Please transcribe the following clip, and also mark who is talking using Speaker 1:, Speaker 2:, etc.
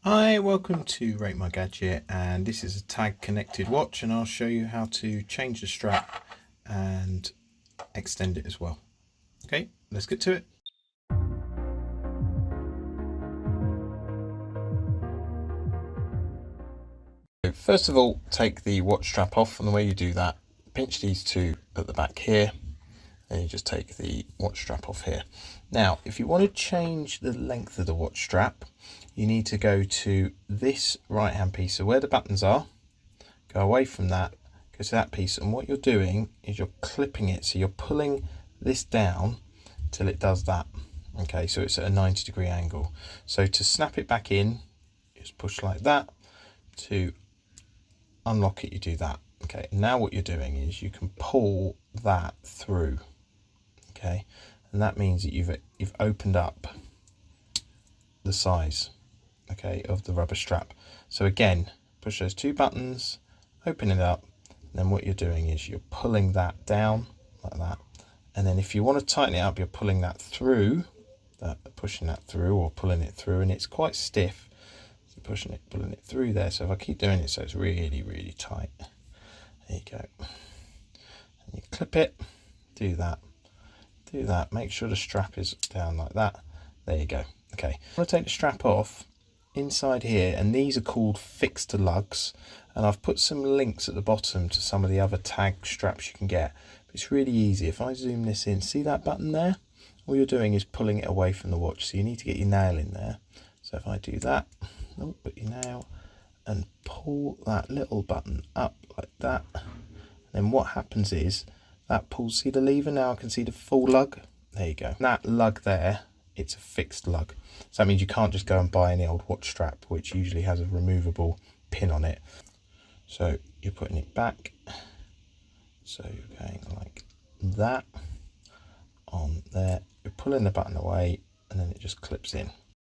Speaker 1: Hi, welcome to Rate My Gadget, and this is a Tag Connected watch, and I'll show you how to change the strap and extend it as well. Okay, let's get to it. So first of all, take the watch strap off, and the way you do that, pinch these two at the back here, and you just take the watch strap off here. Now, if you want to change the length of the watch strap, you need to go to this right hand piece, so where the buttons are, go away from that, go to that piece, and what you're doing is you're clipping it, so you're pulling this down till it does that. Okay, so it's at a 90-degree angle. So to snap it back in, just push like that. To unlock it, you do that. Okay, now what you're doing is you can pull that through. Okay, and that means that you've opened up the size, okay, of the rubber strap. So again, push those two buttons, open it up, and then what you're doing is you're pulling that down like that, and then if you want to tighten it up, you're pulling that through, pushing that through or pulling it through, and it's quite stiff, so pushing it, pulling it through there. So if I keep doing it so it's really, really tight, there you go, and you clip it, do that, make sure the strap is down like that, there you go. Okay, I'm going to take the strap off. Inside here, and these are called fixed lugs, and I've put some links at the bottom to some of the other tag straps you can get. But it's really easy. If I zoom this in, see that button there? All you're doing is pulling it away from the watch, so you need to get your nail in there. So if I do that, put your nail and pull that little button up like that, then what happens is that pulls, see the lever now, I can see the full lug, there you go. That lug there, it's a fixed lug. So that means you can't just go and buy any old watch strap, which usually has a removable pin on it. So you're putting it back. So you're going like that on there. You're pulling the button away, and then it just clips in.